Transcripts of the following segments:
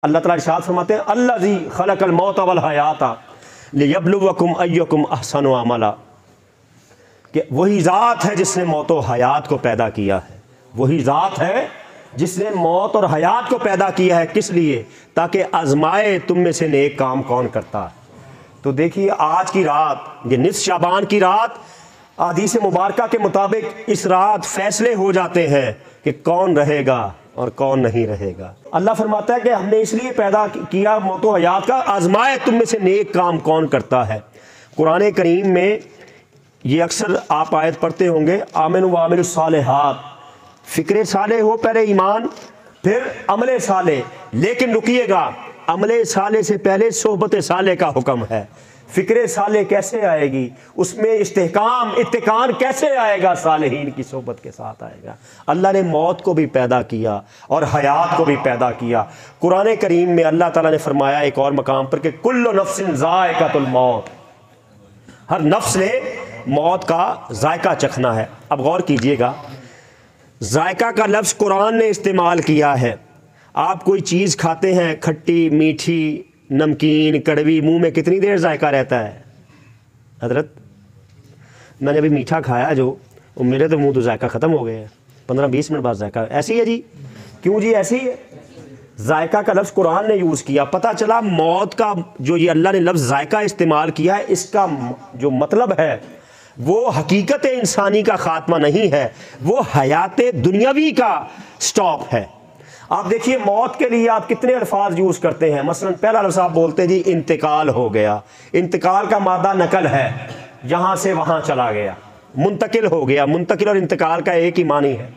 अल्लाह ताला इरशाद फरमाते हैं अल्लज़ी खलक़ल मौत वल हयाता लियब्लुवकुम अय्युकुम अहसनु अमला, कि वही ज़ात है जिसने मौत और हयात को पैदा किया है। वही ज़ात है जिसने मौत और हयात को पैदा किया है, किस लिए? ताकि आजमाए तुम में से नेक काम कौन करता है। तो देखिए आज की रात, ये निस्फ़ शाबान की रात, हदीस मुबारका के मुताबिक इस रात फैसले हो जाते हैं कि कौन रहेगा और कौन नहीं रहेगा। अल्लाह फरमाता है कि हमने इसलिए पैदा किया मौत और हयात का, आजमाए तुम में से नेक काम कौन करता है। कुरान करीम में ये अक्सर आप आयत पढ़ते होंगे, आमिन व आमिलु सालिहात, फ़िक्र साले हो, पहले ईमान फिर अमले साले। लेकिन रुकिएगा, अमले साले से पहले सोहबत साले का हुक्म है। फ़िक्र साले कैसे आएगी, उसमें इस्तेहकाम इत्तिकान कैसे आएगा? सालेहीन की सोहबत के साथ आएगा। अल्लाह ने मौत को भी पैदा किया और हयात को भी पैदा किया। कुरान करीम में अल्लाह ताला ने फरमाया एक और मकाम पर कि कुल्लु नफ्सिन ज़ाइक़तुल मौत, हर नफ्स ने मौत का जायका चखना है। अब गौर कीजिएगा, जायका का लफ्ज़ कुरान ने इस्तेमाल किया है। आप कोई चीज़ खाते हैं, खट्टी मीठी नमकीन कड़वी, मुंह में कितनी देर जायका रहता है? हजरत मैंने अभी मीठा खाया जो, मेरे तो मुंह तो जायका ख़त्म हो गया है, 15-20 मिनट बाद जायका। ऐसी है जी, क्यों जी ऐसी है? जायका का लफ्ज़ कुरान ने यूज़ किया। पता चला मौत का जो ये अल्लाह ने लफ्ज़ जायका इस्तेमाल किया है, इसका जो मतलब है वो हकीकत इंसानी का ख़ात्मा नहीं है, वो हयात दुनियावी का स्टॉप है। आप देखिए मौत के लिए आप कितने अल्फाज यूज़ करते हैं। मसलन पहला लफ्ज़ आप बोलते हैं जी इंतकाल हो गया। इंतकाल का मादा नकल है, यहाँ से वहाँ चला गया, मुंतकिल हो गया। मुंतकिल और इंतकाल का एक ही मानी है,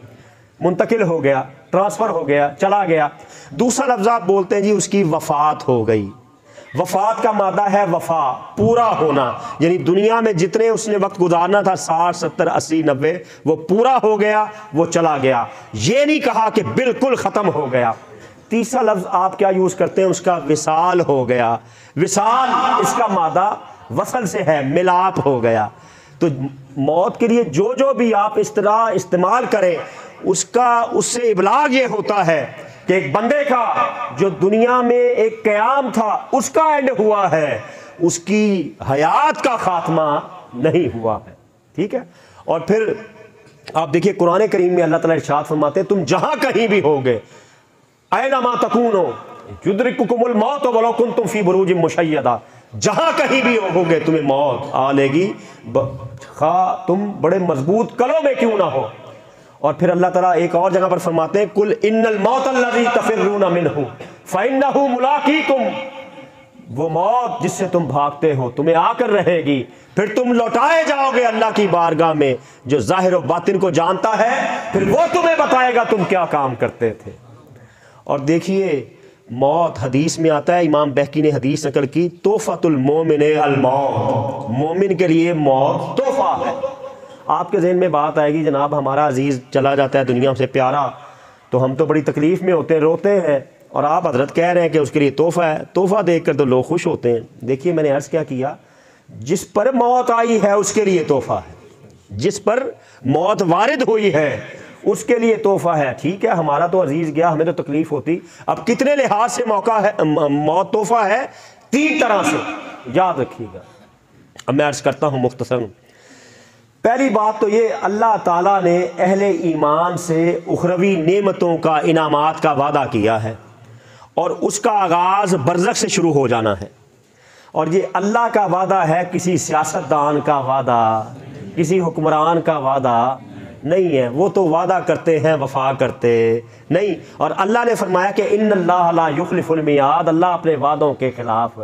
मुंतकिल हो गया, ट्रांसफ़र हो गया, चला गया। दूसरा लफ्ज़ आप बोलते हैं जी उसकी वफ़ात हो गई। वफ़ात का मादा है वफ़ा, पूरा होना, यानी दुनिया में जितने उसने वक्त गुजारना था 60, 70, 80, 90, वो पूरा हो गया, वो चला गया। ये नहीं कहा कि बिल्कुल ख़त्म हो गया। तीसरा लफ्ज़ आप क्या यूज़ करते हैं, उसका विसाल हो गया। विसाल इसका मादा वसल से है, मिलाप हो गया। तो मौत के लिए जो जो भी आप इस तरह इस्तेमाल करें, उससे इबलाग ये होता है कि एक बंदे का जो दुनिया में एक क़याम था उसका एंड हुआ है, उसकी हयात का खात्मा नहीं हुआ है। ठीक है। और फिर आप देखिए कुरान करीम में अल्लाह ताला इरशाद फरमाते हैं तुम जहां कहीं भी होगे, ऐनमा तकूनो युद्रिकुकुमुल मौत वलौ कुंतुम फी बुरूजिम मुशय्यदा, जहां कहीं भी होगे तुम्हें मौत आ लेगी, खा तुम बड़े मजबूत कलों में क्यों ना हो। और फिर अल्लाह ताला एक और जगह पर फरमाते हैं कुल इन्नल मौतल्लज़ी तफ़िर्रूना मिन्हु फ़इन्नहु मुलाक़ीकुम, वो मौत जिससे तुम भागते हो तुम्हें आकर रहेगी, फिर तुम लौटाए जाओगे अल्लाह की बारगाह में जो ज़ाहिर और बातिन को जानता है, फिर वो तुम्हें बताएगा तुम क्या काम करते थे। और देखिए मौत हदीस में आता है, इमाम बहकी ने हदीस नकल की, तोहफ़तुल मोमिन अल मौत, मोमिन के लिए मौत तोहफ़ा है। आपके जहन में बात आएगी जनाब हमारा अजीज़ चला जाता है दुनिया से प्यारा, तो हम तो बड़ी तकलीफ़ में होते हैं, रोते हैं, और आप हजरत कह रहे हैं कि उसके लिए तोहफ़ा है। तोहफ़ा देख कर तो लोग खुश होते हैं। देखिए मैंने अर्ज़ क्या किया, जिस पर मौत आई है उसके लिए तोहफ़ा है, जिस पर मौत वारिद हुई है उसके लिए तोहफ़ा है। ठीक है, हमारा तो अजीज़ गया, हमें तो तकलीफ़ होती। अब कितने लिहाज से मौका है, मौत तोहफ़ा है, 3 तरह से, याद रखिएगा। अब मैं अर्ज़ करता हूँ मुख्तसरन। पहली बात तो ये, अल्लाह ताला ने अहले ईमान से उखरवी नेमतों का, इनामात का वादा किया है और उसका आगाज़ बरज़ख से शुरू हो जाना है। और ये अल्लाह का वादा है, किसी सियासतदान का वादा, किसी हुक्मरान का वादा नहीं है। वो तो वादा करते हैं, वफा करते नहीं। और अल्लाह ने फरमाया कि इन्नल्लाह ला युखलिफुल मियाद, अल्लाह अपने वादों के खिलाफ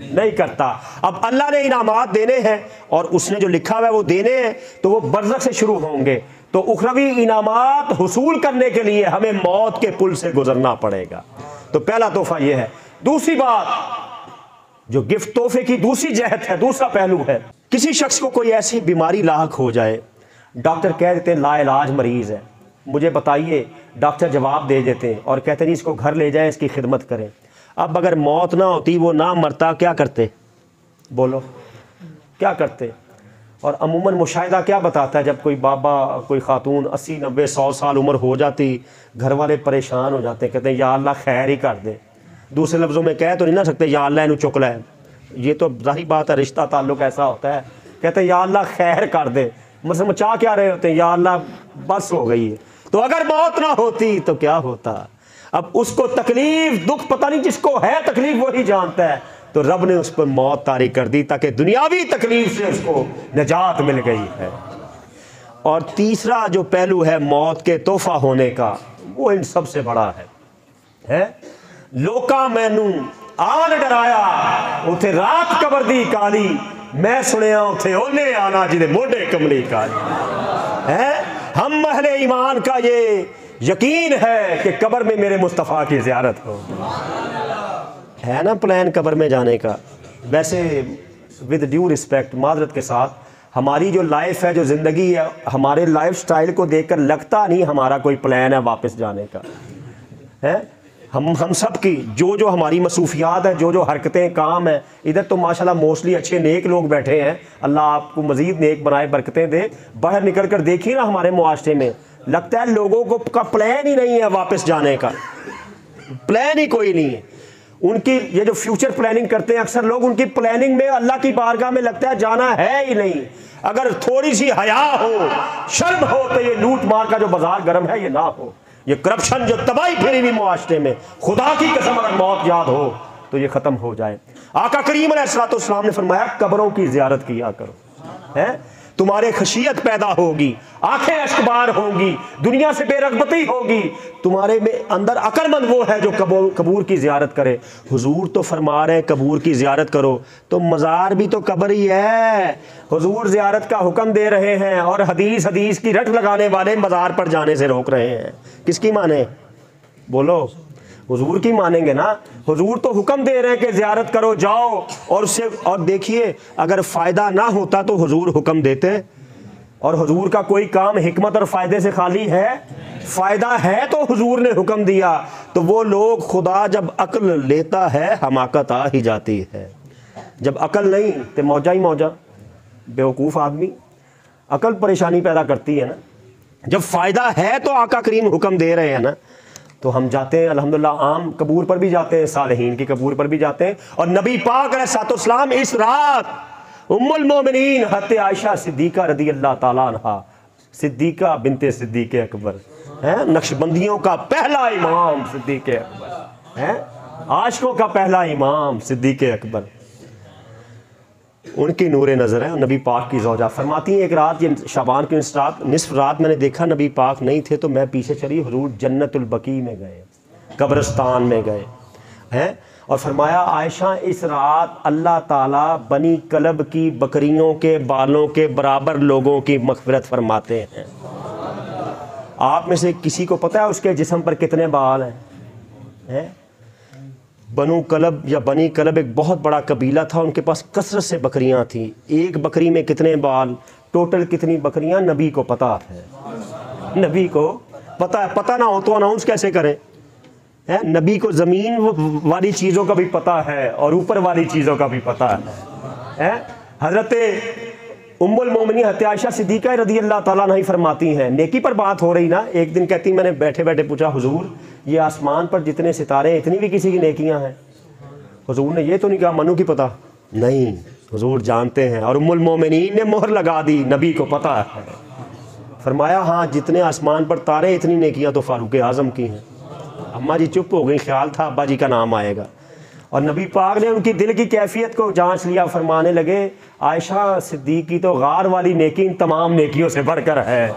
नहीं करता। अब अल्लाह ने इनामात देने हैं और उसने जो लिखा हुआ है वो देने हैं, तो वो बरज़ख से शुरू होंगे। तो उखरवी इनामात हुसूल करने के लिए हमें मौत के पुल से गुजरना पड़ेगा। तो पहला तोहफ़ा ये है। दूसरी बात, जो गिफ्ट तोहफे की दूसरी जहत है, दूसरा पहलू है, किसी शख्स को कोई ऐसी बीमारी लाहक हो जाए, डॉक्टर कह देते हैं लाइलाज मरीज़ है, मुझे बताइए, डॉक्टर जवाब दे देते हैं और कहते हैं इसको घर ले जाएं, इसकी खिदमत करें। अब अगर मौत ना होती, वो ना मरता, क्या करते? बोलो क्या करते? और अमूमन मुशाहिदा क्या बताता है, जब कोई बाबा, कोई खातून 80, 90, 100 साल उम्र हो जाती, घर वाले परेशान हो जाते हैं, कहते हैं या अल्लाह खैर ही कर दे। दूसरे लफ्ज़ों में कह तो नहीं ना सकते या अल्लाह इन्हू चुक लै, ये तो जाहिर बात है, रिश्ता ताल्लुक ऐसा होता है, कहते हैं या अल्लाह खैर कर दे, मतलब चाह क्या रहे होते हैं, या अल्लाह बस हो गई है। तो अगर मौत ना होती तो क्या होता। अब उसको तकलीफ दुख पता नहीं, जिसको है तकलीफ वही जानता है, तो रब ने उस पर मौत तारी कर दी ताकि दुनियावी तकलीफ से उसको निजात मिल गई है। और तीसरा जो पहलू है मौत के तोहफा होने का, वो इन सबसे बड़ा है लोका मैनू आन डराया उथे रात कबर दी काली, मैं सुनिया उथे ओले आना जिदे मोढे कमली काली है। हम महले ईमान का ये यकीन है कि कब्र में मेरे मुस्तफ़ा की ज़ियारत हो। है ना प्लान कब्र में जाने का। वैसे विद ड्यू रिस्पेक्ट, माजरत के साथ, हमारी जो लाइफ है, जो ज़िंदगी है, हमारे लाइफ स्टाइल को देखकर लगता नहीं हमारा कोई प्लान है वापस जाने का है। हम सब की जो हमारी मसूफियात है, जो हरकतें काम है, इधर तो माशाल्लाह मोस्टली अच्छे नेक लोग बैठे हैं, अल्लाह आपको मज़ीद नेक बनाए, बरकतें दे। बाहर निकल कर देखिए ना हमारे मुआशरे में, लगता है लोगों को का प्लान ही नहीं है वापस जाने का, प्लान ही कोई नहीं है उनकी। ये जो फ्यूचर प्लानिंग करते हैं अक्सर लोग, उनकी प्लानिंग में अल्लाह की बारगाह में लगता है जाना है ही नहीं। अगर थोड़ी सी हया हो, शर्म हो, तो ये लूट मार का जो बाजार गर्म है ये ना हो, ये करप्शन जो तबाही फैली हुई मुआशरे में, खुदा की कसम अगर मौत याद हो तो ये ख़त्म हो जाए। आका करीम अलैहिस्सलाम ने फरमाया कब्रों की ज़ियारत किया करो, है तुम्हारे खशियत पैदा होगी, आंखें अश्कबार होंगी, दुनिया से बेरगबती होगी, तुम्हारे में अंदर अक्लमंद वो है जो कबूर की ज़ियारत करे। हुजूर तो फरमा रहे हैं कबूर की ज़ियारत करो, तो मज़ार भी तो कब्र ही है। हुजूर ज़ियारत का हुक्म दे रहे हैं और हदीस की रट लगाने वाले मज़ार पर जाने से रोक रहे हैं। किसकी माने? बोलो, हुजूर की मानेंगे ना। हुजूर तो हुक्म दे रहे हैं कि ज़ियारत करो, जाओ, और उससे और देखिए अगर फ़ायदा ना होता तो हुजूर हुक्म देते, और हुजूर का कोई काम हिकमत और फ़ायदे से खाली है? फ़ायदा है तो हुजूर ने हुक्म दिया। तो वो लोग, खुदा जब अक्ल लेता है हमाकत आ ही जाती है, जब अक्ल नहीं तो मौजा ही मौजा। बेवकूफ़ आदमी, अक्ल परेशानी पैदा करती है ना। जब फ़ायदा है तो आका करीम हुक्म दे रहे हैं ना, तो हम जाते हैं अल्हम्दुलिल्लाह। आम कबूर पर भी जाते हैं, सालेहीन की कबूर पर भी जाते हैं। और नबी पाक अलैहिस्सलाम इस रात उम्मुल मोमिनीन हज़रत आयशा सिद्दीक़ा रज़ी अल्लाह ताला अन्हा, सिद्दीक़ा बिनते सिद्दीक़ अकबर है, नक्शबंदियों का पहला इमाम सिद्दीक़ अकबर है, आशिकों का पहला इमाम सिद्दीक़ अकबर, उनकी नूरे नज़र है। नबी पाक की ज़ौजा फरमाती हैं एक रात, ये शाबान की निस्फ रात मैंने देखा नबी पाक नहीं थे, तो मैं पीछे चली, हुजूर जन्नतुल बकी में गए, कब्रिस्तान में गए हैं, और फरमाया आयशा इस रात अल्लाह ताला बनी कलब की बकरियों के बालों के बराबर लोगों की मग़फ़िरत फरमाते हैं। आप में से किसी को पता है उसके जिस्म पर कितने बाल हैं? बनु कलब या बनी कलब एक बहुत बड़ा कबीला था, उनके पास कसरत से बकरियां थी। एक बकरी में कितने बाल, टोटल कितनी बकरियां, नबी को पता है। नबी को पता है, पता ना हो तो अनाउंस कैसे करें? है नबी को ज़मीन वाली चीज़ों का भी पता है और ऊपर वाली चीज़ों का भी पता है। हज़रत उम्मुल मोमिनीन हज़रत आयशा सिद्दीक़ा रज़ी अल्लाह ताला अन्हा फरमाती हैं, नेकी पर बात हो रही ना, एक दिन कहती मैंने बैठे बैठे पूछा हुजूर ये आसमान पर जितने सितारे हैं इतनी भी किसी की नेकियां हैं? हुजूर ने ये तो नहीं कहा मनु की पता नहीं, हुजूर जानते हैं। और उम्मुल मोमिनीन ने मोहर लगा दी, नबी को पता है। फरमाया हाँ जितने आसमान पर तारे इतनी नेकियां तो फारूक आज़म की हैं। अम्मा जी चुप हो गई, ख्याल था अब्बा जी का नाम आएगा। और नबी पाक ने उनकी दिल की कैफियत को जांच लिया, फरमाने लगे आयशा सिद्दीक़ की तो गार वाली नेकी इन तमाम नेकियों से बढ़कर है।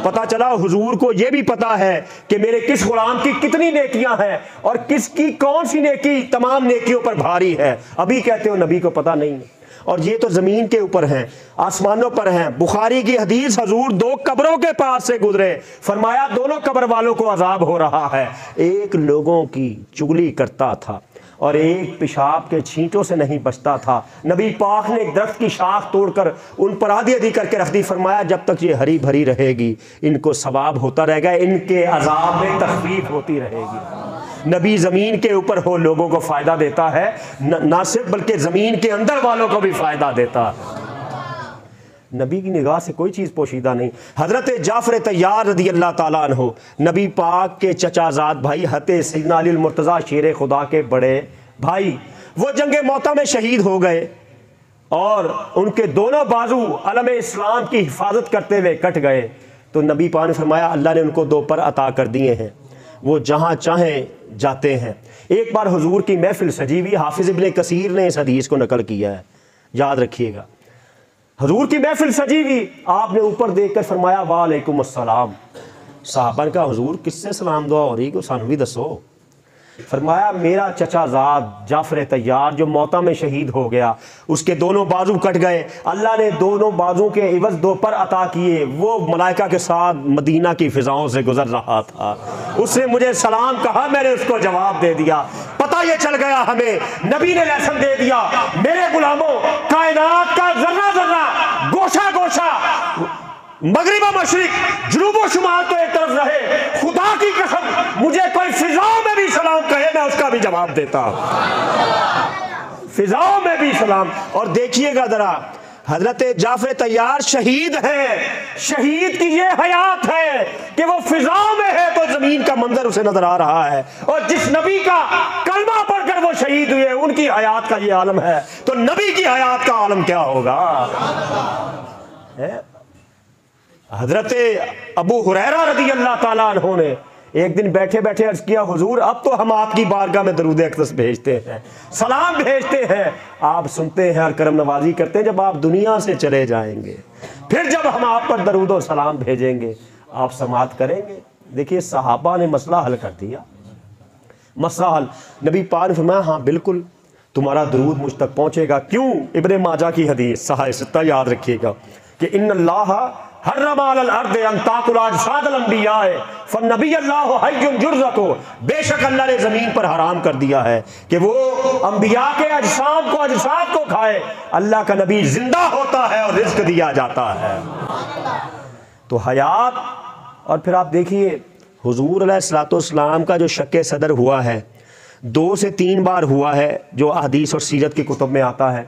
पता चला हुजूर को ये भी पता है कि मेरे किस गुलाम की कितनी नेकियां हैं और किसकी कौन सी नेकी तमाम नेकियों पर भारी है। अभी कहते हो नबी को पता नहीं, और ये तो ज़मीन के ऊपर हैं, आसमानों पर हैं। बुखारी की हदीस, हुजूर दो कब्रों के पास से गुजरे, फरमाया दोनों कब्र वालों को अजाब हो रहा है, एक लोगों की चुगली करता था और एक पेशाब के छींटों से नहीं बचता था। नबी पाक ने एक दरख्त की शाख तोड़कर उन पर आधी आधी करके रख दी, फरमाया जब तक ये हरी भरी रहेगी इनको सवाब होता रहेगा, इनके अजाब में तखफीफ होती रहेगी। नबी ज़मीन के ऊपर हो लोगों को फ़ायदा देता है, ना सिर्फ बल्कि ज़मीन के अंदर वालों को भी फ़ायदा देता है। नबी की निगाह से कोई चीज़ पोशीदा नहीं। हज़रत जाफ़र तैयार रज़ी अल्लाह ताला अन्हो, नबी पाक के चचाजाद भाई हते सैयदना अली मुर्तज़ा शेर खुदा के बड़े भाई, वो जंग मौता में शहीद हो गए और उनके दोनों बाजू अलम इस्लाम की हिफाजत करते हुए कट गए। तो नबी पाक ने फरमाया अल्लाह ने उनको 2 पर अता कर दिए हैं, वो जहाँ चाहें जाते हैं। एक बार हुजूर की महफिल सजी हुई, हाफिज़ इब्ने कसीर ने इस हदीस को नकल किया है, याद रखिएगा। हुजूर की महफिल सजी हुई, आपने ऊपर देखकर फरमाया वालेकुम अस्सलाम। साहबा का हुजूर किससे सलाम दुआ हो रही, को सानू भी दसो। फरमाया मेरा चचाजाद जाफ़र तैयार जो मौता में शहीद हो गया, उसके दोनों बाजू कट गए, अल्लाह ने दोनों बाजू के इवज़ 2 पर अता किए। वो मलाइका के साथ मदीना की फ़िज़ाओं से गुजर रहा था, उसने मुझे सलाम कहा, मैंने उसको जवाब दे दिया। पता ये चल गया हमें, नबी ने लेसन दे दिया, मेरे गुलामों कायनात का जर्रा जर्रा, गोशा गोशा, मगरिबा मशरिक, जुनूबो शुमाल तो एक तरफ रहे, खुदा की कसम मुझे कोई फिजाओं में भी सलाम कहे मैं उसका भी जवाब देता, फिजाओं में भी सलाम। और देखिएगा जरा, हजरत जाफ़र तैयार शहीद हैं, शहीद की ये हयात है कि वो फिजाओं में है तो जमीन का मंजर उसे नजर आ रहा है, और जिस नबी का कलमा पढ़कर वो शहीद हुए उनकी हयात का ये आलम है, तो नबी की हयात का आलम क्या होगा। हजरत अबू हुरैरा रज़ी अल्लाह ताला अन्हु ने एक दिन बैठे बैठे अर्ज किया, हुजूर अब तो हम आपकी बारगाह में दरूद अक़दस भेजते हैं, सलाम भेजते हैं, आप सुनते हैं और करम नवाजी करते हैं जब आप दुनिया से चले जाएंगे, फिर जब हम आप पर दरूद और सलाम भेजेंगे आप समात करेंगे। देखिए सहाबा ने मसला हल कर दिया, मसला हल। नबी पाक ने फरमाया हाँ बिल्कुल तुम्हारा दरूद मुझ तक पहुँचेगा। क्यों? इब्ने माजा की हदीस सहाह सित्ता याद रखिएगा कि इन्नल्लाह बेशक अल्लाह ने ज़मीन पर हराम कर दिया है कि वो अंबिया के अजसाम को अजसाद को खाए। अल्लाह का नबी जिंदा होता है और रिज़्क़ दिया जाता है। तो हयात, और फिर आप देखिए हुजूर अलैहिस्सलाम का जो शक्के सदर हुआ है 2 से 3 बार हुआ है, जो हदीस और सीरत की कुतुब में आता है,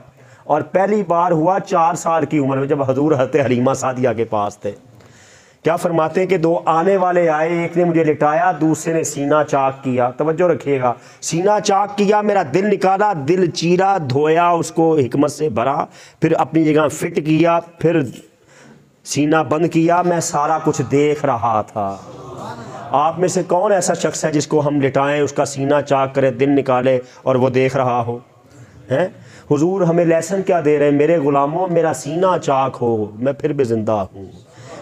और पहली बार हुआ 4 साल की उम्र में जब हजूर हज़रत हलीमा सादिया के पास थे। क्या फरमाते हैं कि 2 आने वाले आए, एक ने मुझे लिटाया, दूसरे ने सीना चाक किया। तवज्जो रखिएगा, सीना चाक किया, मेरा दिल निकाला, दिल चीरा, धोया, उसको हिकमत से भरा, फिर अपनी जगह फिट किया, फिर सीना बंद किया, मैं सारा कुछ देख रहा था। आप में से कौन ऐसा शख्स है जिसको हम लिटाएं, उसका सीना चाक करें, दिल निकाले और वो देख रहा हो? हैं? हुजूर हमें लेसन क्या दे रहे हैं, मेरे गुलामों मेरा सीना चाक हो मैं फिर भी जिंदा हूँ,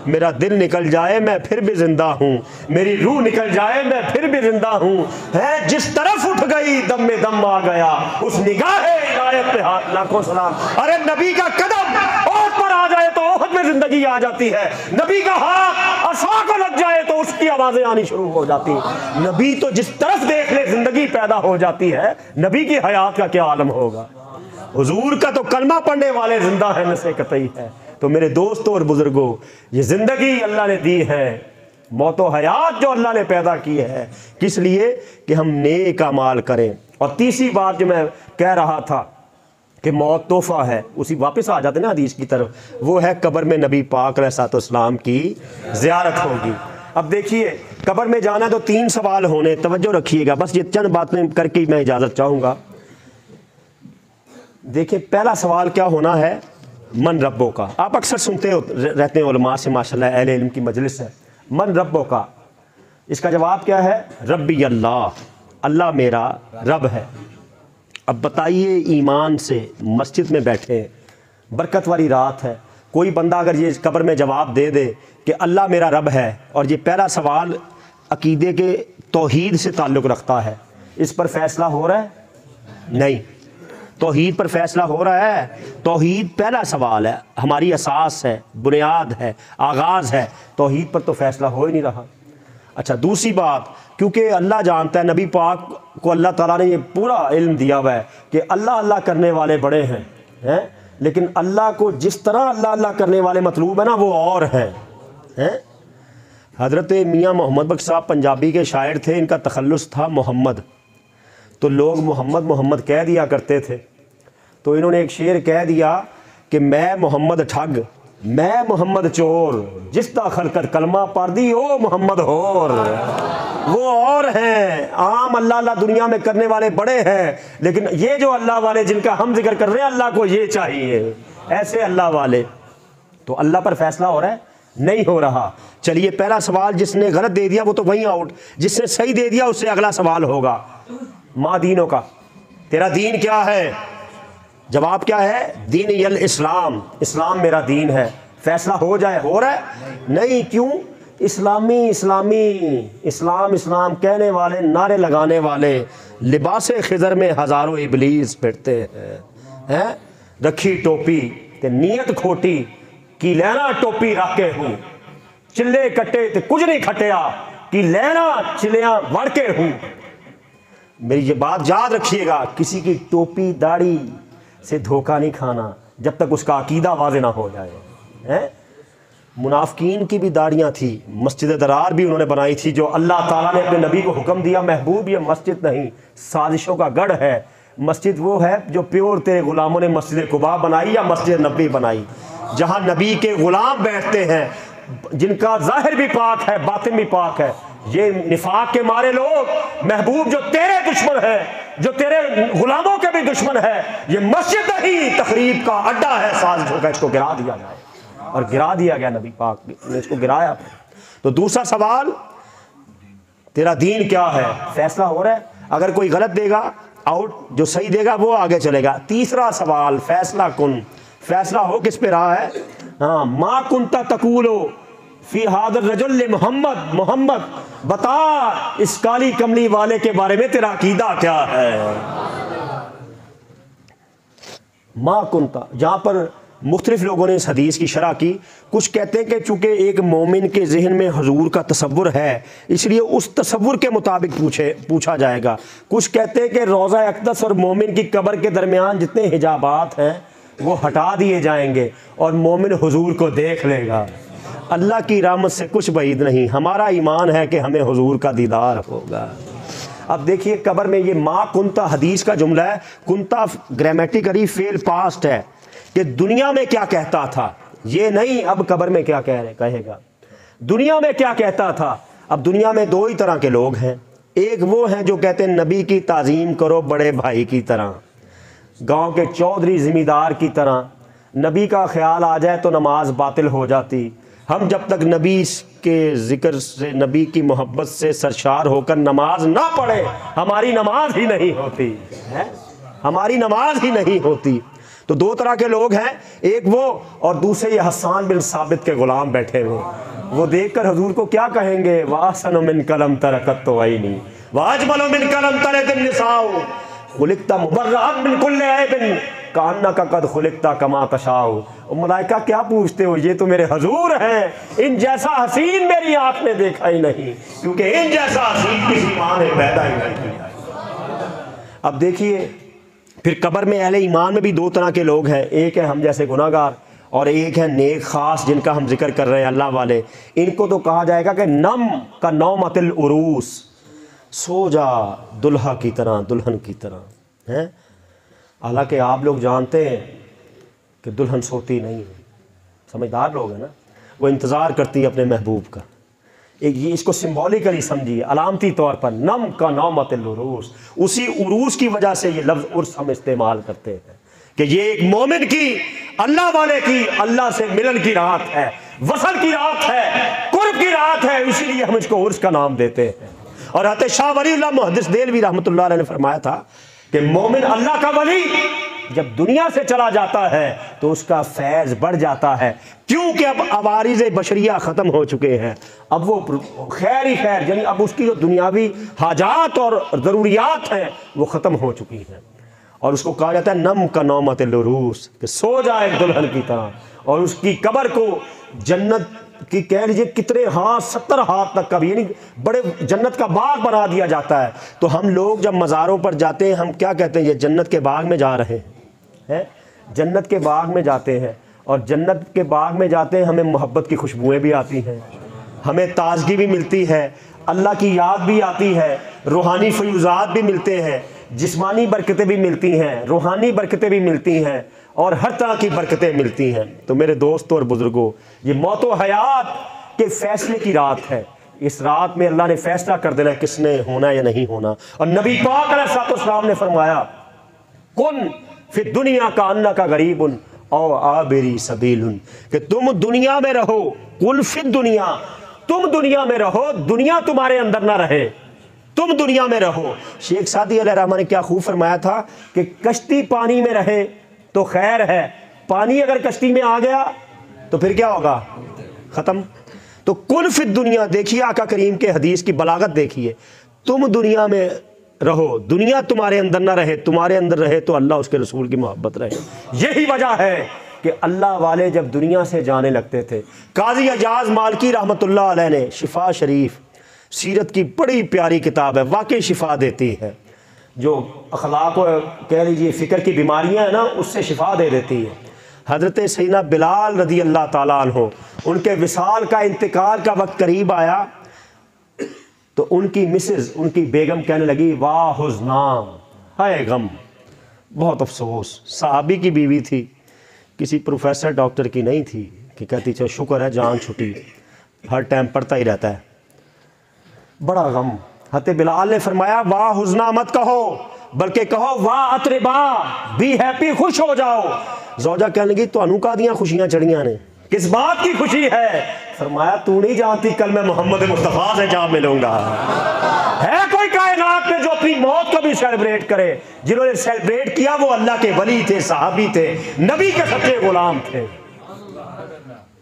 मेरा दिल निकल जाए मैं फिर भी जिंदा हूँ, मेरी रूह निकल जाए मैं फिर भी जिंदा हूँ। है जिस तरफ उठ गई दम में दम आ गया, उस निगाह इनायत पे हाथ लाखों सलाम। अरे नबी का कदम ओहद पर आ जाए तो ओहद में जिंदगी आ जाती है, नबी का हाथ असा को लग जाए तो उसकी आवाजें आनी शुरू हो जाती है। नबी तो जिस तरफ देख ले जिंदगी पैदा हो जाती है, नबी की हयात का क्या आलम होगा। हुजूर का तो कलमा पढ़ने वाले जिंदा है, नसे कतई है। तो मेरे दोस्तों और बुजुर्गों, ये जिंदगी अल्लाह ने दी है, मौत व हयात जो अल्लाह ने पैदा की है, किस लिए? कि हम नेक अमाल करें। और तीसरी बात जो मैं कह रहा था कि मौत तोहफा है, उसी वापस आ जाते ना हदीस की तरफ, वो है कब्र में नबी पाक अलैहिस्सलाम की ज़ियारत होगी। अब देखिए कब्र में जाना तो 3 सवाल होने, तवज्जो रखिएगा, बस ये चंद बातें करके मैं इजाज़त चाहूँगा। देखिए पहला सवाल क्या होना है, मन रब्बों का। आप अक्सर सुनते रहते हैं उलमा से, माशाल्लाह अहले इल्म की मजलिस है, मन रब्बों का। इसका जवाब क्या है? रब्बी अल्लाह, अल्लाह मेरा रब है। अब बताइए ईमान से मस्जिद में बैठे, बरकत वाली रात है, कोई बंदा अगर ये कब्र में जवाब दे दे कि अल्लाह मेरा रब है, और ये पहला सवाल अकीदे के तौहीद से ताल्लुक़ रखता है, इस पर फैसला हो रहा है? नहीं, तौहीद पर फैसला हो रहा है। तौहीद पहला सवाल है, हमारी असास है, बुनियाद है, आगाज़ है, तौहीद पर तो फैसला हो ही नहीं रहा। अच्छा दूसरी बात, क्योंकि अल्लाह जानता है, नबी पाक को अल्लाह ताला ने ये पूरा इल्म दिया हुआ है कि अल्लाह अल्लाह करने वाले बड़े हैं, लेकिन अल्लाह को जिस तरह अल्लाह अल्लाह करने वाले मतलूब है ना वो और हैं। हज़रत मियाँ मोहम्मद बख्श साहब पंजाबी के शायर थे, इनका तखल्लुस था मोहम्मद, तो लोग मोहम्मद मोहम्मद कह दिया करते थे। तो इन्होंने एक शेर कह दिया कि मैं मोहम्मद ठग मैं मोहम्मद चोर जिसदा खलकत कलमा पढ़ दी ओ मोहम्मद होर। वो और हैं आम अल्लाह अल्लाह दुनिया में करने वाले बड़े हैं, लेकिन ये जो अल्लाह वाले जिनका हम जिक्र कर रहे हैं, अल्लाह को ये चाहिए, ऐसे अल्लाह वाले। तो अल्लाह पर फैसला हो रहा है? नहीं हो रहा। चलिए पहला सवाल, जिसने गलत दे दिया वो तो वहीं आउट, जिसने सही दे दिया उससे अगला सवाल होगा। माँ दीनों का, तेरा दीन क्या है? जवाब क्या है? दीन यल इस्लाम, इस्लाम मेरा दीन है। फैसला हो जाए, हो रहा है? नहीं। क्यों? इस्लामी इस्लामी इस्लाम इस्लाम कहने वाले, नारे लगाने वाले, लिबास खिजर में हज़ारों इबलीस फिरते हैं। रखी टोपी ते नीयत खोटी की लेना टोपी रख के हूँ, चिल्ले कट्टे ते कुछ नहीं खटिया कि लेना चिलियाँ वड़ के हूँ। मेरी ये बात याद रखिएगा, किसी की टोपी दाढ़ी से धोखा नहीं खाना जब तक उसका अकीदा वाज़े ना हो जाए। हैं? मुनाफिकीन की भी दाढ़ियाँ थी, मस्जिद दरार भी उन्होंने बनाई थी, जो अल्लाह ताला ने अपने नबी को हुक्म दिया, महबूब ये मस्जिद नहीं साजिशों का गढ़ है। मस्जिद वो है जो प्योर तेरे गुलामों ने मस्जिद कुबा बनाई या मस्जिद नबी बनाई, जहाँ नबी के गुलाम बैठते हैं, जिनका ज़ाहिर भी पाक है बातिन भी पाक है। ये निफाक के मारे लोग, महबूब जो तेरे दुश्मन है, जो तेरे गुलामों के भी दुश्मन है, ये मस्जिद नहीं तकरीब का अड्डा है साजिशों का, इसको गिरा दिया जाए। और गिरा दिया गया, नबी पाक ने इसको गिराया। तो दूसरा सवाल, तेरा दीन क्या है? फैसला हो रहा है। अगर कोई गलत देगा आउट, जो सही देगा वो आगे चलेगा। तीसरा सवाल, फैसला कुन, फैसला हो किस पे रहा है? हाँ, मा कुंता तकूलो फी हादर रजुल मोहम्मद, मोहम्मद बता इस काली कमली वाले के बारे में तेरा अकीदा क्या है? मा कुंता, जहाँ पर मुख्तलिफ लोगों ने इस हदीस की शरह की। कुछ कहते हैं कि चूँकि एक मोमिन के जहन में हुजूर का तसव्वुर है, इसलिए उस तसव्वुर के मुताबिक पूछा जाएगा। कुछ कहते हैं कि रोज़ा अक़दस और मोमिन की कब्र के दरमियान जितने हिजाबात हैं वो हटा दिए जाएंगे और मोमिन हुजूर को देख लेगा। अल्लाह की रहमत से कुछ बईद नहीं, हमारा ईमान है कि हमें हुजूर का दीदार होगा। अब देखिए कब्र में ये मा कुंता हदीस का जुमला है, कुंता ग्रामेटिकली फेल पास्ट है कि दुनिया में क्या कहता था, ये नहीं अब कब्र में क्या कहेगा। दुनिया में क्या कहता था? अब दुनिया में दो ही तरह के लोग हैं। एक वो हैं जो कहते हैं नबी की ताज़ीम करो बड़े भाई की तरह, गांव के चौधरी ज़िम्मेदार की तरह। नबी का ख्याल आ जाए तो नमाज बातिल हो जाती। हम जब तक नबी के ज़िक्र से, नबी की मोहब्बत से सरशार होकर नमाज ना पढ़े, हमारी नमाज ही नहीं होती है, हमारी नमाज ही नहीं होती। तो दो तरह के लोग हैं, एक वो और दूसरे ये हसन बिन साबित के गुलाम बैठे हुए। वो देखकर हुजूर को क्या कहेंगे? वासनो मिन कलम तरकत तो आई नहीं, वाजमलो मिन कलम तरकत निसाओ खुलिकता मुबर्रअन मिन कुल्li ऐबिन कान्ना का कद खुलिकता कमा तशाओ। मलाइका क्या पूछते हो, ये तो मेरे हुजूर हैं, इन जैसा हसीन मेरी आँख ने देखा ही नहीं, क्योंकि इन जैसा हसीन किसी माँ ने पैदा ही नहीं किया। अब देखिए फिर कब्र में अहले ईमान में भी दो तरह के लोग हैं, एक है हम जैसे गुनाहगार और एक है नेक खास जिनका हम जिक्र कर रहे हैं, अल्लाह वाले। इनको तो कहा जाएगा कि नम का नौमतिल उरूस, सो जा दुल्हा की तरह, दुल्हन की तरह हैं। हालांकि आप लोग जानते हैं कि दुल्हन सोती नहीं है, समझदार लोग हैं ना, वो इंतज़ार करती है अपने महबूब का। एक ये इसको सिम्बॉलिकली समझिए, अलामती तौर पर नम का नौमतिल उरूस, उसी उरूस की वजह से ये लफ्ज़ उर्स हम इस्तेमाल करते हैं कि ये एक मोमिन की, अल्लाह वाले की, अल्लाह से मिलन की रात है, वसल की रात है, कुर्ब की रात है, इसीलिए हम इसको उर्स का नाम देते हैं। और हज़रत शाह वलीउल्लाह मुहद्दिस देलवी रहमतुल्लाह अलैह ने फरमाया था कि मोमिन अल्लाह का वली जब दुनिया से चला जाता है तो उसका फैज़ बढ़ जाता है, क्योंकि अब अवारिज़ बशरिया ख़त्म हो चुके हैं। अब वो खैर ही खैर, यानी अब उसकी जो दुनियावी हाजात और ज़रूरियात हैं वो ख़त्म हो चुकी हैं। और उसको कहा जाता है नम का नौमतिल उरूस, कि सो जाए दुल्हन की तरह। और उसकी कब्र को जन्नत की कह लीजिए कितने हाथ, 70 हाथ तक का भी, यानी बड़े जन्नत का बाग बना दिया जाता है। तो हम लोग जब मज़ारों पर जाते हैं हम क्या कहते हैं? ये जन्नत के बाग में जा रहे हैं, जन्नत के बाग में जाते हैं। और जन्नत के बाग में जाते हैं, हमें मोहब्बत की खुशबुएँ भी आती हैं, हमें ताजगी भी मिलती है, अल्लाह की याद भी आती है, रूहानी फयूज़ात भी मिलते हैं, जिस्मानी बरकतें भी मिलती हैं, रूहानी बरकतें भी मिलती हैं। और हर तरह की बरकतें मिलती हैं। तो मेरे दोस्तों और बुजुर्गों, ये मौत व हयात के फैसले की रात है। इस रात में अल्लाह ने फैसला कर देना है किसने होना या नहीं होना। और नबी पाक अलैहिस्सलाम ने फरमाया, कुन फिर दुनिया का अन्ना का गरीबुन और आबिरी सबीलुन, कि तुम दुनिया में रहो, कुल फिर दुनिया, तुम दुनिया में रहो, दुनिया तुम्हारे अंदर ना रहे, तुम दुनिया में रहो। शेख सादी अलैहिर्रहमान ने क्या खूब फरमाया था कि कश्ती पानी में रहे तो खैर है, पानी अगर कश्ती में आ गया तो फिर क्या होगा, खत्म। तो कुल फिर दुनिया, देखिए आका करीम के हदीस की बलागत देखिए, तुम दुनिया में रहो, दुनिया तुम्हारे अंदर ना रहे, तुम्हारे अंदर रहे तो अल्लाह उसके रसूल की मोहब्बत रहे। यही वजह है कि अल्लाह वाले जब दुनिया से जाने लगते थे, काजी एजाज मालकी रहमतुल्लाह अलैह ने शिफा शरीफ, सीरत की बड़ी प्यारी किताब है, वाकई शिफा देती है। जो अखलाक कह लीजिए फ़िक्र की बीमारियां हैं ना, उससे शिफा दे देती है। हज़रत सैयदना बिलाल रज़ी अल्लाह ताला अन्हो, उनके विसाल का, इंतकाल का वक्त करीब आया तो उनकी मिसेज़, उनकी बेगम कहने लगी, वाह हुज़्ना, हाय गम, बहुत अफसोस। सहाबी की बीवी थी, किसी प्रोफेसर डॉक्टर की नहीं थी कि कहती चलो शुक्र है जान छुटी, हर टाइम पढ़ता ही रहता है, बड़ा गम। हज़रत बिलाल ने फरमाया, वाह हुज़्ना मत कहो, बल्कि कहो वाह अतरिबा, बी हैप्पी, खुश हो जाओ। ज़ौजा कहने लगी, तुहानू कादियां खुशियां चढ़ियां ने, किस बात की खुशी है? फरमाया, तू नहीं जानती कल मैं मोहम्मद मुस्तफ़ा से जा मिलूंगा। है कोई कायनात में जो अपनी मौत को भी सेलिब्रेट करे? जिन्होंने सेलिब्रेट किया वो अल्लाह के वली थे, सहाबी थे, नबी के सच्चे गुलाम थे।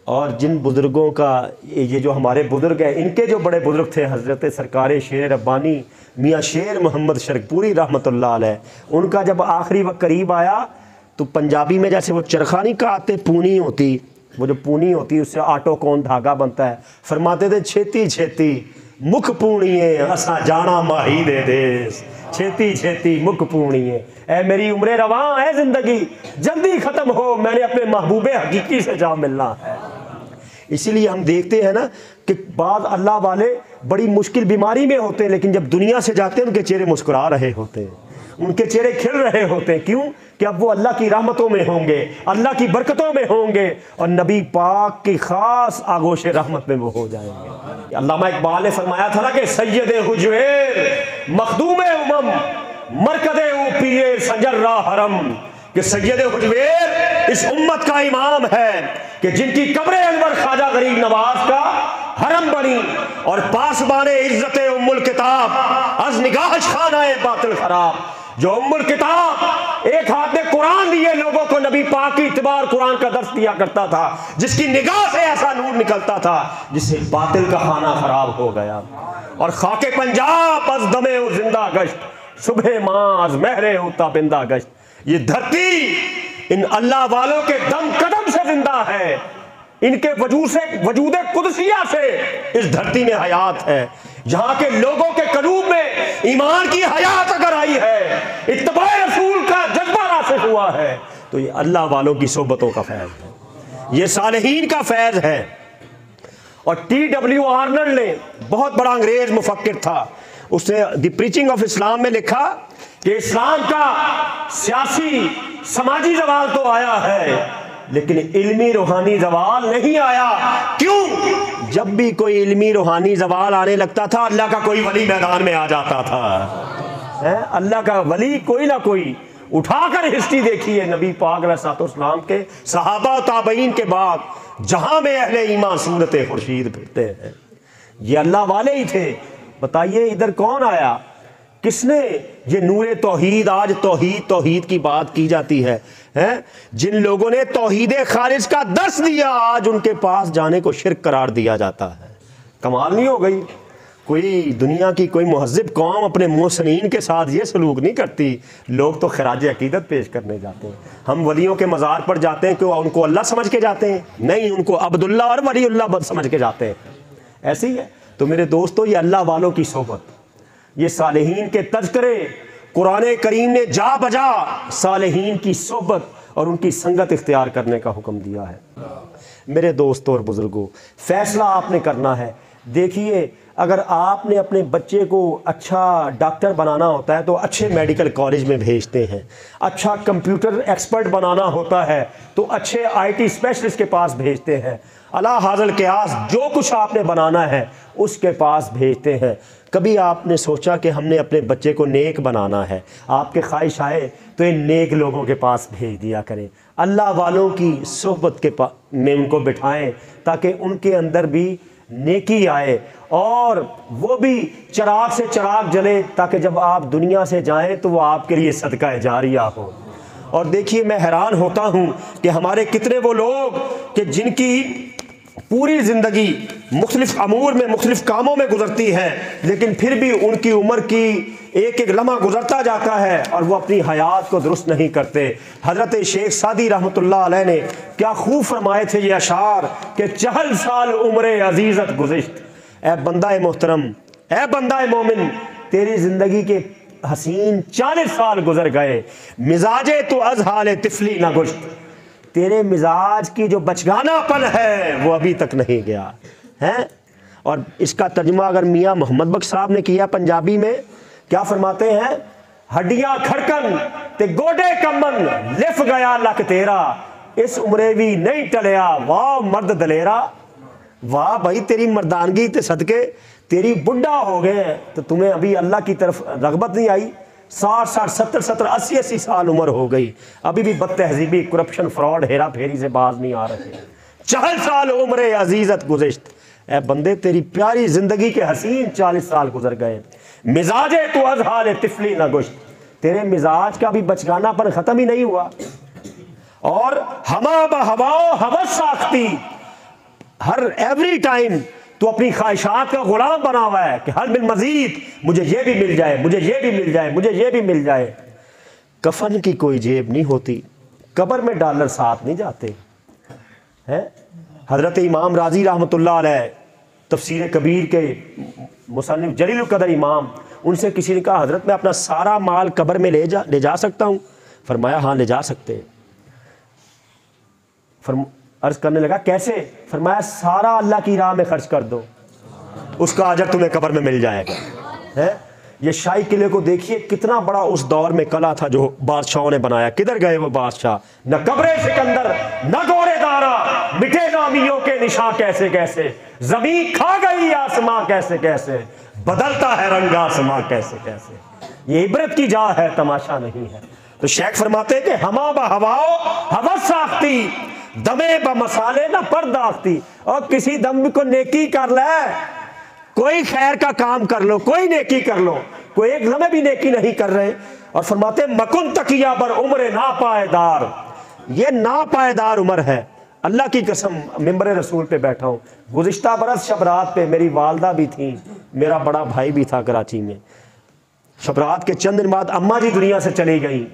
और जिन बुजुर्गों का, ये जो हमारे बुजुर्ग हैं, इनके जो बड़े बुजुर्ग थे, हज़रत सरकार शेर रब्बानी मियाँ शेर मोहम्मद शरकपुरी रहमतुल्लाह अलैह, उनका जब आखिरी वक्त करीब आया तो पंजाबी में जैसे वो चरखा नहीं काटते, पूनी होती, वो जो पूनी होती है उससे आटो कौन धागा बनता है, फरमाते थे छेती छेती मुख पूणिए असा जाना माही दे देस, छेती छेती मुख पूणिए, ऐ मेरी उम्र रवां है जिंदगी, जल्दी ख़त्म हो, मैंने अपने महबूबे हकीकी से जा मिलना है। इसीलिए हम देखते हैं ना कि बाद अल्लाह वाले बड़ी मुश्किल बीमारी में होते हैं, लेकिन जब दुनिया से जाते हैं उनके चेहरे मुस्कुरा रहे होते हैं, उनके चेहरे खिल रहे होते हैं। क्यों? कि अब वो अल्लाह की रहमतों में होंगे, अल्लाह की बरकतों में होंगे और नबी पाक की खास आगोश रहमत में वो हो जाएंगे। अल्लामा इकबाल ने फरमाया था ना कि सैयदे हुजवेर मखदूमे उमम मरकदे पीरे सजर्रा हरम, कि सैयदे हुजवेर इस उम्मत का इमाम है कि जिनकी कब्र अनवर ख्वाजा गरीब नवाज का हरम बनी और पासबाने इज्जत उम्मुल किताब अज निगाहश खाना बातिल खराब, जो उम्मुल किताब एक हाथ में कुरान दिए लोगों को, नबी पाक की इत्तिबार कुरान का दर्स दिया करता था, जिसकी निगाह से ऐसा नूर निकलता था जिससे बातिल का खाना खराब हो गया। और खाके पंजाब अज दमे जिंदा गश्त, सुबह माज महरे होता बिंदा गश्त, ये धरती इन अल्लाह वालों के दम कदम से जिंदा है, इनके वजूद कुदसिया से इस धरती में हयात है। यहाँ के लोगों के कलूब में ईमान की हयात अगर आई है, इत्तिबा रसूल का जज्बा नासिल हुआ है, तो ये अल्लाह वालों की सोबतों का फैज़ है, ये सालेहीन का फैज़ है। और T.W. आर्नल्ड ने, बहुत बड़ा अंग्रेज मुफक्किर था, उसने द प्रीचिंग ऑफ इस्लाम में लिखा कि इस्लाम का सियासी समाजी जवाल तो आया है, लेकिन इल्मी रूहानी जवाल नहीं आया। क्यों? जब भी कोई इल्मी रूहानी जवाल आने लगता था, अल्लाह का कोई वली मैदान में आ जाता था। अल्लाह का वली कोई ना कोई उठाकर हिस्ट्री देखी है नबी पाक अलैहिस्सलाम के सहाबा और ताबईन के बाद, जहां में अहले ईमान सूरत खुर्शीद फिरते हैं, ये अल्लाह वाले ही थे। बताइए इधर कौन आया, किसने ये नूरे तौहीद, आज तौहीद तौहीद की बात की जाती है, हैं? जिन लोगों ने तौहीद खारिज का दर्स दिया, आज उनके पास जाने को शिर्क करार दिया जाता है। कमाल नहीं हो गई? कोई दुनिया की कोई महज़िब कौम अपने मोहसिनीन के साथ ये सलूक नहीं करती। लोग तो खराज अकीदत पेश करने जाते हैं। हम वलियों के मज़ार पर जाते हैं, क्यों? उनको अल्लाह समझ के जाते हैं? नहीं, उनको अब्दुल्ला और वलीउल्लाह समझ के जाते हैं। ऐसी है। तो मेरे दोस्तों, ये अल्लाह वालों की सोबत, ये सालेहीन के तज़किरे, कुरान करीम ने जा बजा सालेहीन की सोबत और उनकी संगत इख्तियार करने का हुक्म दिया है। मेरे दोस्तों और बुजुर्गों, फैसला आपने करना है। देखिए, अगर आपने अपने बच्चे को अच्छा डॉक्टर बनाना होता है तो अच्छे मेडिकल कॉलेज में भेजते हैं, अच्छा कंप्यूटर एक्सपर्ट बनाना होता है तो अच्छे आईटी स्पेशलिस्ट के पास भेजते हैं, अला हाज़ल क़यास जो कुछ आपने बनाना है उसके पास भेजते हैं। कभी आपने सोचा कि हमने अपने बच्चे को नेक बनाना है, आपके ख्वाहिश आए तो इन नेक लोगों के पास भेज दिया करें, अल्लाह वालों की सोहबत के में उनको बिठाएं ताकि उनके अंदर भी नेकी आए और वो भी चिराग से चिराग जले, ताकि जब आप दुनिया से जाएं तो वो आपके लिए सदका जारिया हो। और देखिए, मैं हैरान होता हूँ कि हमारे कितने वो लोग कि जिनकी पूरी ज़िंदगी मुख्तलिफ़ अमूर में मुख्तलिफ़ कामों में गुजरती है, लेकिन फिर भी उनकी उम्र की एक एक लम्हा गुजरता जाता है और वो अपनी हयात को दुरुस्त नहीं करते। हज़रत शेख सादी रहमतुल्लाह अलैह ने क्या खूब फरमाए थे ये अशार कि 40 साल उम्र अजीज़त गुज़िश्त, ए बंदा मोहतरम, ए बंदा मोमिन, तेरी ज़िंदगी के हसीन 40 साल गुजर गए, मिजाजे तो अज़हाल तिफली न गुश्त, तेरे मिजाज की जो बचगानापन है वो अभी तक नहीं गया है। और इसका तर्जुमा अगर मियाँ मोहम्मद बख्श साहब ने किया पंजाबी में, क्या फरमाते हैं, हड्डियां खड़कन ते गोडे कमन, लिफ गया लक तेरा, इस उम्रे भी नहीं टलिया, वाह मर्द दलेरा। वाह भाई, तेरी मर्दानगी ते सदके तेरी बुढ़ा हो गए तो तुम्हें अभी अल्लाह की तरफ रगबत नहीं आई। 60 70 80 साल उम्र हो गई, अभी भी बदतहजीबी, करप्शन, फ्रॉड, हेरा फेरी से बाज नहीं आ रहे। 40 साल उम्र अजीज़त गुज़िश्त, ए बंदे तेरी प्यारी ज़िंदगी के हसीन 40 साल गुजर गए, मिजाजे तो अज़हाल तिफली न गुश्त, तेरे मिजाज का भी बचगानापन ख़त्म ही नहीं हुआ। और हमा बहवाओ हवस साख्ती, हर एवरी टाइम तो अपनी ख्वाहिशात का गुलाम बना हुआ है कि हर बिन मजीद मुझे ये भी मिल जाए, मुझे ये भी मिल जाए, मुझे ये भी मिल जाए। कफन की कोई जेब नहीं होती, कब्र में डॉलर साथ नहीं जाते हैं। हज़रत इमाम राजी रहमतुल्लाह अलैह तफसीर कबीर के मुसन्निफ जलील कदर इमाम, उनसे किसी ने कहा, हज़रत मैं अपना सारा माल कब्र में ले जा सकता हूँ? फरमाया हाँ ले जा सकते हैं। अर्ज करने लगा कैसे? फरमाया सारा अल्लाह की राह में खर्च कर दो, उसका अजर तुम्हें कब्र में मिल जाएगा। है ये शाही किले को देखिए, कितना बड़ा उस दौर में कला था जो बादशाहों ने बनाया। किधर गए वो बादशाह? न कब्रे सिकंदर न गोरे दारा, मिटे नामियों के निशान कैसे कैसे, जमीन खा गई आसमां कैसे कैसे, बदलता है रंग आसमां कैसे कैसे। ये इबरत की जा है, तमाशा नहीं है। तो शेख फरमाते कि हमा ब हवाओ हवस साख्ती, दमे ब मसाले ना पर्दाख्ती। और किसी दम को नेकी कर ले, कोई खैर का काम कर लो, कोई नेकी कर लो, कोई एक लम्हे भी नेकी नहीं कर रहे। और फरमाते मकुन तकिया बर उम्र नापायदार, ये नापायदार उम्र है। अल्लाह की कसम, मिंबर रसूल पे बैठा हूँ, गुज़िश्ता बरस शबरात पे मेरी वालदा भी थी, मेरा बड़ा भाई भी था कराची में। शबरात के चंद दिन बाद अम्मा जी दुनिया से चली गई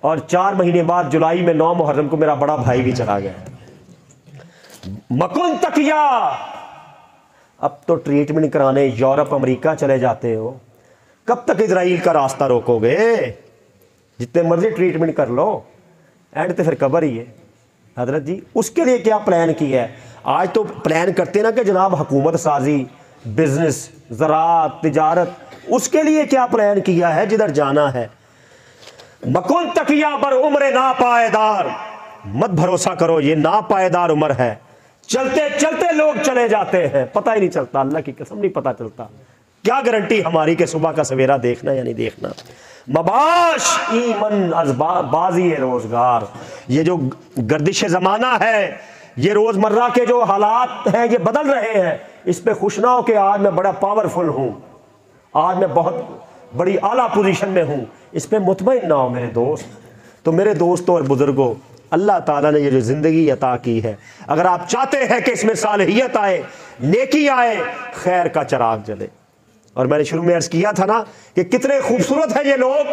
और 4 महीने बाद जुलाई में 9 मुहर्रम को मेरा बड़ा भाई भी चला गया। मकुन तकिया, अब तो ट्रीटमेंट कराने यूरोप अमेरिका चले जाते हो, कब तक इजराइल का रास्ता रोकोगे? जितने मर्जी ट्रीटमेंट कर लो, एंड तो फिर कब्र ही है। हजरत जी उसके लिए क्या प्लान किया है? आज तो प्लान करते ना कि जनाब हुकूमत साजी, बिजनेस, ज़राअत, तिजारत, उसके लिए क्या प्लान किया है जिधर जाना है? मकुन तकिया बर उम्र नापायदार, मत भरोसा करो, ये नापायदार उम्र है। चलते चलते लोग चले जाते हैं, पता ही नहीं चलता, अल्लाह की कसम नहीं पता चलता। क्या गारंटी हमारी कि सुबह का सवेरा देखना या नहीं देखना। मबाश ईमन बाजी रोजगार, ये जो गर्दिश ज़माना है, ये रोज़मर्रा के जो हालात हैं ये बदल रहे हैं, इस पे खुश ना हो कि आज मैं बड़ा पावरफुल हूँ, आज मैं बहुत बड़ी आला पोजीशन में हूँ, इस पे मुतमईन ना हो मेरे दोस्त। तो मेरे दोस्तों और बुजुर्गों, अल्लाह ताला ने ये जो ज़िंदगी अता की है, अगर आप चाहते हैं कि इसमें सालिहियत आए, नेकी आए, खैर का चिराग जले। और मैंने शुरू में अर्ज़ किया था ना कि कितने खूबसूरत हैं ये लोग,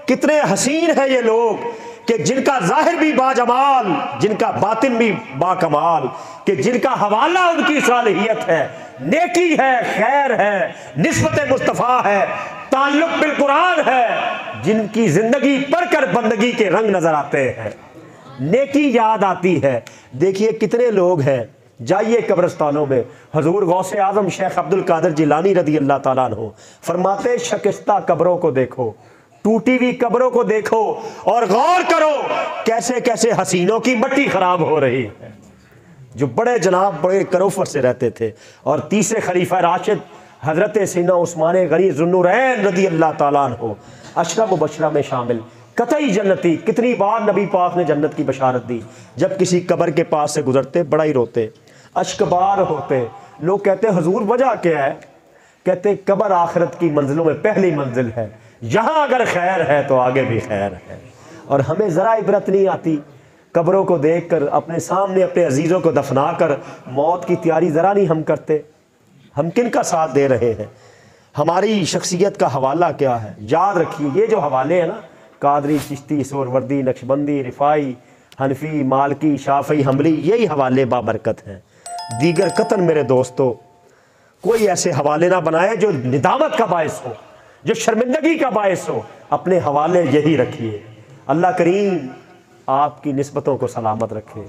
कितने हसीन हैं ये लोग, कि जिनका ज़ाहिर भी बाजमाल, जिनका बातिन भी बाकमाल, कि जिनका हवाला उनकी सालिहियत है, नेकी है, खैर है, निस्बत मुस्तफ़ा है, ताल्लुक बिल कुरान है, जिनकी ज़िंदगी पढ़कर बंदगी के रंग नज़र आते हैं, नेकी याद आती है। देखिए कितने लोग हैं जाइए कब्रिस्तानों में। हजूर गौसे आजम शेख अब्दुल कादिर जिलानी रदी अल्लाह ताला अन्हु फरमाते, शकिस्ता कब्रों को देखो, टूटी हुई कब्रों को देखो और गौर करो कैसे कैसे हसीनों की मट्टी खराब हो रही है, जो बड़े जनाब बड़े करोफर से रहते थे। और तीसरे खलीफा राशिद हजरत सीना उस्मान गनी ज़ुन्नुरैन रदी अल्लाह ताला अन्हु अशरा मुबशरा में शामिल, कतई जन्नती। कितनी बार नबी पाक ने जन्नत की बशारत दी। जब किसी कब्र के पास से गुजरते बड़ा ही रोते, अश्कबार होते। लोग कहते हजूर वजह क्या है? कहते कब्र आखिरत की मंजिलों में पहली मंजिल है, यहाँ अगर खैर है तो आगे भी खैर है। और हमें ज़रा इबरत नहीं आती कब्रों को देख कर, अपने सामने अपने अजीज़ों को दफना कर मौत की तैयारी ज़रा नहीं हम करते। हम किन का साथ दे रहे हैं? हमारी शख्सियत का हवाला क्या है? याद रखिए, ये जो हवाले हैं ना, कादरी, चिश्ती, सोरवर्दी, नक्शबंदी, रिफाई, हनफी, मालकी, शाफी, हम्बली, यही हवाले बाबरकत हैं। दीगर कतन मेरे दोस्तों कोई ऐसे हवाले ना बनाए जो निदामत का बायस हो, जो शर्मिंदगी का बायस हो। अपने हवाले यही रखिए। अल्लाह करीम आपकी निस्बतों को सलामत रखे।